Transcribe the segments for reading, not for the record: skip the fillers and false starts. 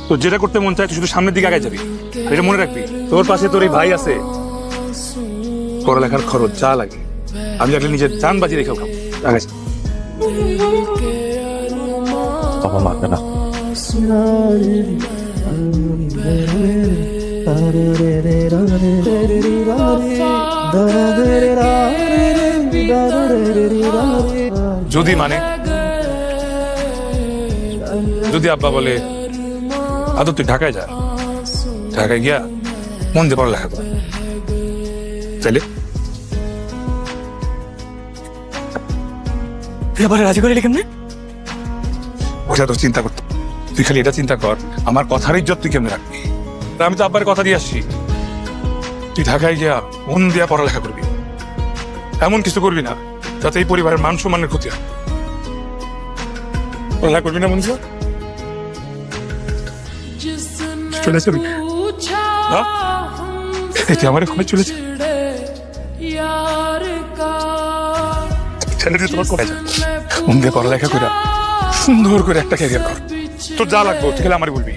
তো যেটা করতে মন চায় তুই শুধু সামনের দিকে আগে যাবি, এটা মনে রাখবি। তোর পাশে তোর এই ভাই আছে, পড়ালেখার খরচ যা লাগে আমি লাগলে নিজের জান বাজি রেখেও খাবো। আগে যা। বাবা মারবে না। যদি মানে যদি আব্বা বলে আদর তুই ঢাকায় যা, ঢাকায় গিয়া মন দিয়ে পড়ালেখা কর, তাইলে তুই আবার রাজি করে কেমনে? ওটা তো চিন্তা করতে, তুই খালি এটা চিন্তা কর আমার কথার ইজ্জত তুই কেমনে রাখবি। আমি তো আব্বার কথা দিয়ে আসছি, তুই ঢাকায় গিয়া মন দিয়া পড়ালেখা করবি, এমন কিছু করবি না যাতে এই পরিবারের মান সম্মানের ক্ষতি হয়। পড়ালেখা করবি না মনীষা? চলে যাবি? তুই আমার ঘরে চলে যা, ছেলেটি তোমার কোথায় যা, মন দিয়ে পড়ালেখা করে সুন্দর করে একটা ক্যারিয়ার কর। তোর যা লাগবে তুই খেলে আমারই বলবি।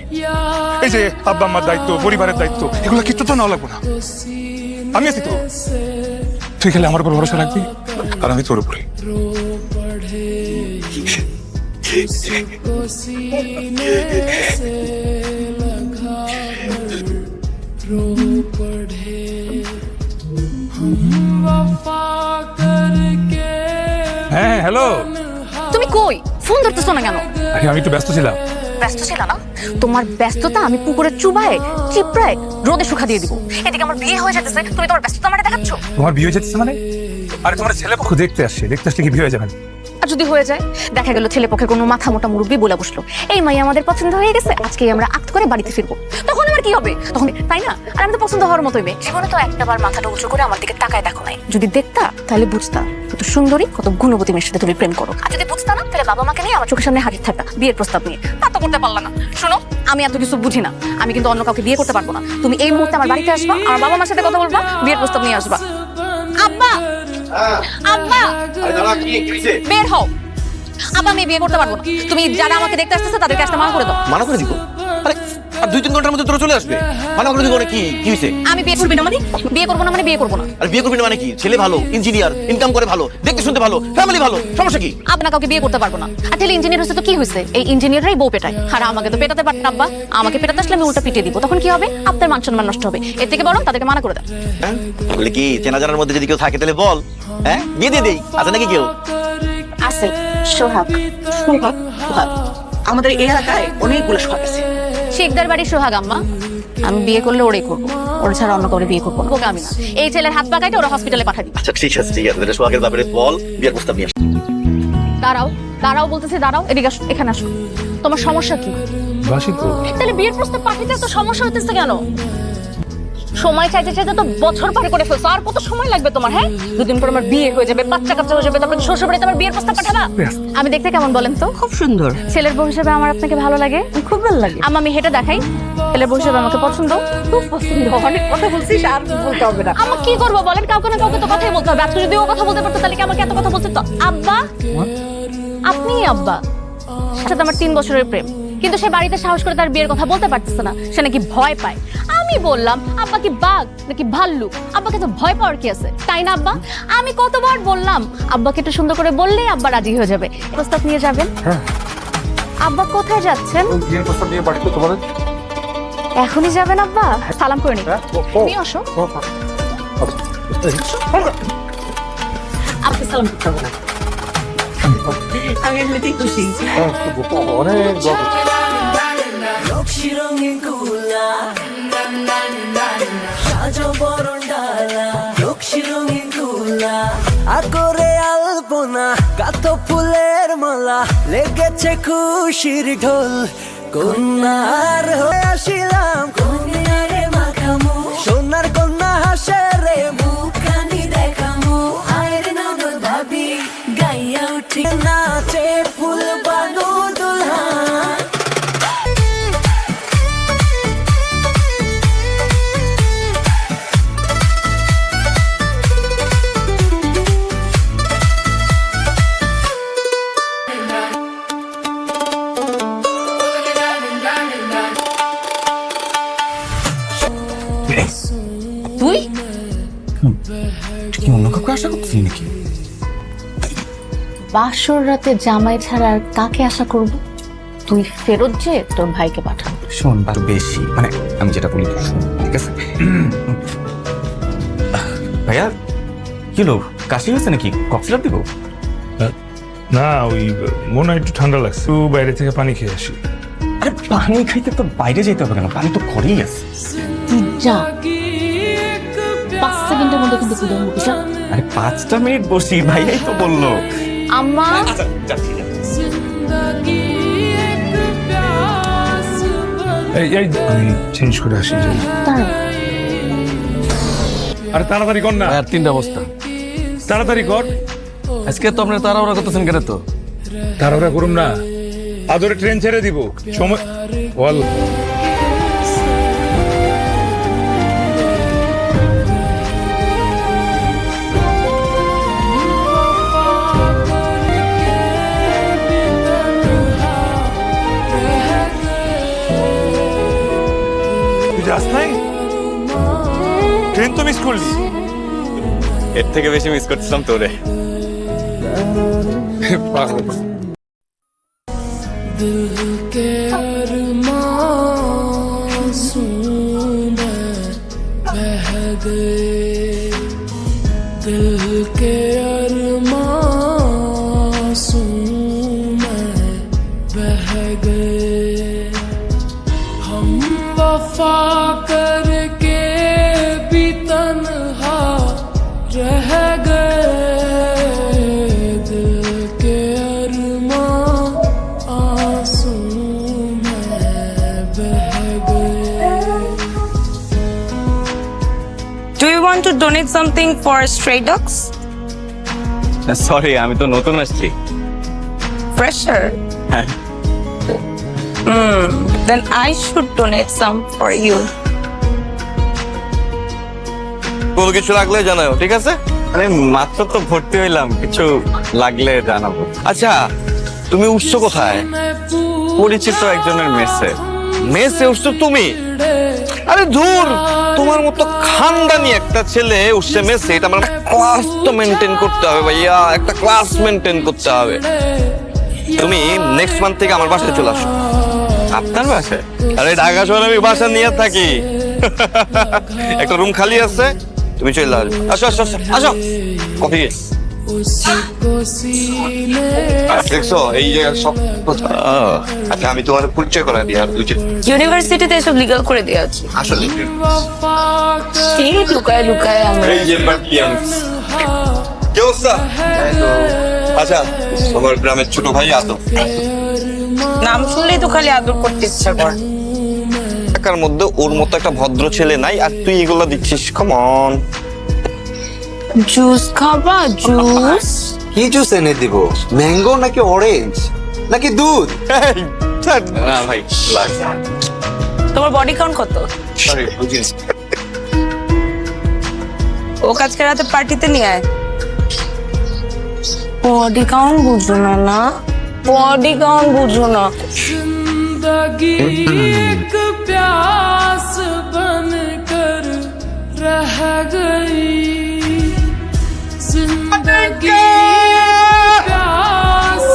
এই যে আব্বা আম্মার দায়িত্ব, পরিবারের দায়িত্ব, এগুলো কিছু তো নাও লাগবো না, আমি আছি তো। তুই খেলে আমার উপর ভরসা রাখবি আর আমি তোর উপরে। হ্যাঁ হ্যালো, তুমি কই? ফোন ধরতেছো না কেন? আমি একটু ব্যস্ত ছিলাম। ব্যস্ত ছিল না? তোমার ব্যস্ততা আমি পুকুরে চুবায় চিপড়ায় রোদে শুকা দিয়ে দিব। এদিকে আমার বিয়ে হয়ে যেতেছে, তুমি তোমার ব্যস্ততা আমারে দেখাচ্ছ। তোমার বিয়ে হয়ে যেতেছে মানে? আরে তোমার ছেলে পক্ষ দেখতে আসছে, দেখতে আসলে কি বিয়ে হয়ে যাবে? আর যদি হয়ে যায়, দেখা গেল ছেলে পক্ষে কোনো মাথা মোটা মুরব্বী বলে বসলো, এই মাই আমাদের পছন্দ হয়ে গেছে, আজকে আমরা আক্ত করে বাড়িতে ফিরবো, তখন আমার কি হবে? তখন তাই না? আর আমি তো পছন্দ হওয়ার মতোই মেয়ে, জীবনে তো একটাবার মাথাটা উঁচু করে আমার দিকে তাকায় দেখো নাই। যদি দেখতা তাহলে বুঝতা কত সুন্দরী, কত গুণবতী মেয়ের সাথে তুমি প্রেম করো। আর যদি বুঝতা না, তাহলে বাবা মাকে নিয়ে আমার চোখের সামনে হাজির থাকতা বিয়ের প্রস্তাব নিয়ে। তা তো করতে পারলা না। শোনো, আমি এত কিছু বুঝি না, আমি কিন্তু অন্য কাউকে বিয়ে করতে পারবো না। তুমি এই মুহূর্তে আমার বাড়িতে আসবা, আমার বাবা মার সাথে কথা বলবা, বিয়ের প্রস্তাব নিয়ে আসবা। আব্বা, আব্বা বের হও। আব্বা, আমি বিয়ে করতে পারবো না। তুমি যারা আমাকে দেখতে আসতেছে তাদেরকে আসতে মানা করে দাও। মানা করে দিব? আরে আর 2-3 ঘন্টার মধ্যে তোরা চলে আসবে। মানা করে দিব মানে কি হইছে? আমি বিয়ে করবি না মানে? বিয়ে করবো না মানে বিয়ে করবো না। আর বিয়ে করবি না মানে কি? ছেলে ভালো, ইঞ্জিনিয়ার, ইনকাম করে ভালো, দেখতে শুনতে ভালো, ফ্যামিলি ভালো, সমস্যা কি? আপনার কাউকে বিয়ে করতে পারবো না। আর ছেলে ইঞ্জিনিয়ার হচ্ছে তো কি হয়েছে? এই ইঞ্জিনিয়াররাই বউ পেটায়। আর আমাকে তো পেটাতে পারতেন আব্বা। আমাকে পেটাতে আসলে আমি উল্টা পিটিয়ে দিব, তখন কি হবে? আপনার মান সম্মান নষ্ট হবে। এর থেকে বরং তাদেরকে মানা করে দাও। হ্যাঁ বলে কি চেনা জানার মধ্যে যদি কেউ থাকে তাহলে বল, হ্যাঁ বিয়ে দিয়ে দেই। আছে নাকি কেউ? আছে, সোহাগ। সোহাগ? সোহাগ আমাদের এই এলাকায় অনেকগুলো সোহাগ আছে। শেখদার বাড়ির সোহাগ আম্মা। আমি বিয়ে করলে ওরেই করবো, ওর ছাড়া অন্য কাউরে বিয়ে করবো না। ওকে আমি না, এই ছেলের হাত পা কাটে ওরা হসপিটালে পাঠাই দিই। আচ্ছা ঠিক আছে, ঠিক আছে, তাহলে সোহাগের ব্যাপারে বল, বিয়ের প্রস্তাব নিয়ে আস। দাঁড়াও, দাঁড়াও বলতেছি, দাঁড়াও, এদিকে আসো, এখানে আসো। তোমার সমস্যা কি? বাসি তো। তাহলে বিয়ের প্রস্তাব পাঠাইতে এত সমস্যা হইতেছে কেন? সময় চাইতে চাইতে তো বছর পার করে ফেলছো, আর কত সময় লাগবে তোমার? হ্যাঁ, 2 দিন পর আমার বিয়ে হয়ে যাবে, বাচ্চা কাচ্চা হয়ে যাবে, তারপর শ্বশুর বাড়িতে আমার বিয়ের প্রস্তাব পাঠাবা? আমি দেখতে কেমন বলেন তো? খুব সুন্দর। ছেলের বউ হিসেবে আমার আপনাকে ভালো লাগে? খুব ভালো লাগে। আমি হেঁটে দেখাই, ছেলের বউ হিসেবে আমাকে পছন্দ? খুব পছন্দ। অনেক কথা বলছিস, আর বলতে হবে না। আমার কি করবো বলেন? কাউকে না কাউকে তো কথাই বলতে হবে। আজকে যদি ও কথা বলতে পারতো তাহলে কি আমাকে এত কথা বলতে তো? আব্বা, আপনি আব্বা সাথে আমার 3 বছরের প্রেম, কিন্তু সে বাড়িতে সাহস করে তার বিয়ের কথা বলতে পারতেছে না, সে নাকি ভয় পায়। আমি বললাম, আব্বা কি বাঘ নাকি ভাল্লুক? আব্বাকে তো ভয় পাওয়ার কি আছে, তাই না আব্বা? আমি কতবার বললাম আব্বাকে একটু সুন্দর করে বললেই আব্বা রাজি হয়ে যাবে। প্রস্তাব নিয়ে যাবেন? আব্বা কোথায় যাচ্ছেন? বিয়ের প্রস্তাব নিয়ে বাড়িতে তোমার এখনই যাবেন আব্বা? সালাম করে নি। তুমি আসো। আপনি সালাম করতে হবে না, আমি এমনিতেই খুশি। অনেক আকরে আলপনা কত ফুলের মালা লেগেছে খুশির ঢোল, কন্যার হয়ে আসিলাম কন্যারে মাখামু, সোনার কন্যা হাসে রে মুখানি দেখামু, আয়ের ননদ ভাবি গাইয়া উঠি নাচে ফুল বানু দুলহান। অন্য কাউকে আশা করতেছিস নাকি? বাসর রাতে জামাই ছাড়া আর কাকে আশা করব? তুই ফেরত যে তোর ভাইকে পাঠাবো। শোন আর বেশি মানে আমি যেটা বলি তুই শোন, ঠিক আছে? ভাইয়া কি হলো, কাশি হয়েছে নাকি? কফ সিরাপ দিব? না, ওই মনে হয় একটু ঠান্ডা লাগছে, একটু বাইরে থেকে পানি খেয়ে আসি। আরে পানি খাইতে তো বাইরে যেতে হবে কেন? পানি তো ঘরেই আছে। তুই যা, 5 সেকেন্ডের মধ্যে কিন্তু তুই দেখবি। যা। আরে 5টা মিনিট বসি, ভাইয়াই তো বললো। আম্মা আচ্ছা যা, ঠিক আছে। এই আমি চেঞ্জ করে আসি যাই। তার আরে তাড়াতাড়ি কর না, আর 3টা বস্তা। তাড়াতাড়ি কর। আজকে তো আপনার তাড়াহুড়া করতেছেন কেন? তো তাড়াহুড়া করুম না, আদরে ট্রেন ছেড়ে দিব সময় বল। তুই যাস নাই? ট্রেন তো মিস করলি। এর থেকে বেশি মিস করছিলাম তোরে। পাগল। करके भी तन्हा रह गए दिल के अरमां आंसू में बह गए। Do you want to donate something for stray dogs? Sorry, আমি তো নতুন আসছি। Fresher? হ্যাঁ। Then I should donate some for you. কোনো কিছু লাগলে জানাও, ঠিক আছে? আরে মাত্র তো ভর্তি হইলাম, কিছু লাগলে জানাবো। আচ্ছা, তুমি উঠছো কোথায়? পরিচিত একজনের মেসে। মেসে উঠছো তুমি? আরে ধুর, তোমার মতো খানদানি একটা ছেলে উঠছে মেসে, এটা আমার ক্লাস তো মেনটেন করতে হবে ভাইয়া, একটা ক্লাস মেনটেন করতে হবে। তুমি নেক্সট মান্থ থেকে আমার বাসায় চলে আসো। আপনার বাসায়? আরে ঢাকা শহরে আমি বাসা নিয়ে থাকি। একটা রুম খালি আছে, তুমি চলে আসো। আসো আসো আসো, কফি। দেখছো এই জায়গায় সব। আচ্ছা, আমি তোমার পরিচয় করা দিই আর দুজন। ইউনিভার্সিটিতে এসব লিগ্যাল করে দেওয়া উচিত। আসলে এই লুকায় লুকায় আমরা এই যে বাকিয়ান্স কি অবস্থা? আচ্ছা, আমার গ্রামের ছোট ভাই আদম। নাম শুনলেই তো খালি আদর করতে ইচ্ছা করে। এলাকার মধ্যে ওর মতো একটা ভদ্র ছেলে নাই, আর তুই এগুলো দিচ্ছিস। Come on. জুস খাবা? জুস? কি জুস এনে দিব? ম্যাঙ্গো নাকি অরেঞ্জ নাকি দুধ? না ভাই, তোমার বডি কাউন্ট কত? সরি বুঝিস। ও আজকে রাতে পার্টিতে নিয়ে আয়। বডি কাউন্ট বুঝো না? না বডি কাউন্ট বুঝো না। जिंदगी एक प्यास बन कर रह गई, जिंदगी एक प्यास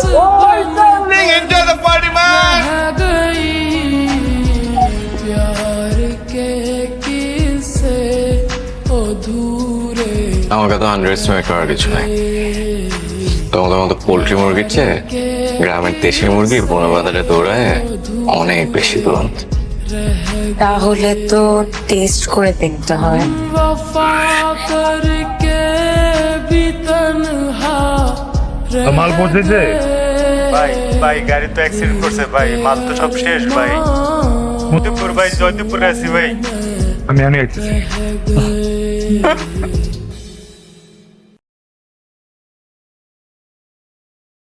बन रह गई, प्यार के किस्से अधूरे আমাকে তো আন্ডারএস্টিমেট করার কিছু নাই। তোমাদের মতো পোল্ট্রি মুরগির চেয়ে গ্রামের দেশি মুরগি বন বাজারে দৌড়ায় অনেক বেশি দুরন্ত। তাহলে তো টেস্ট করে দেখতে হয়। वफा करके भी तन्हा रह মাল পৌঁছেছে? ভাই গাড়ি তো অ্যাক্সিডেন্ট করছে ভাই, মাল তো সব শেষ ভাই। মধুপুর ভাই, জয়দেবপুরে আছি ভাই। আমি আইতেছি।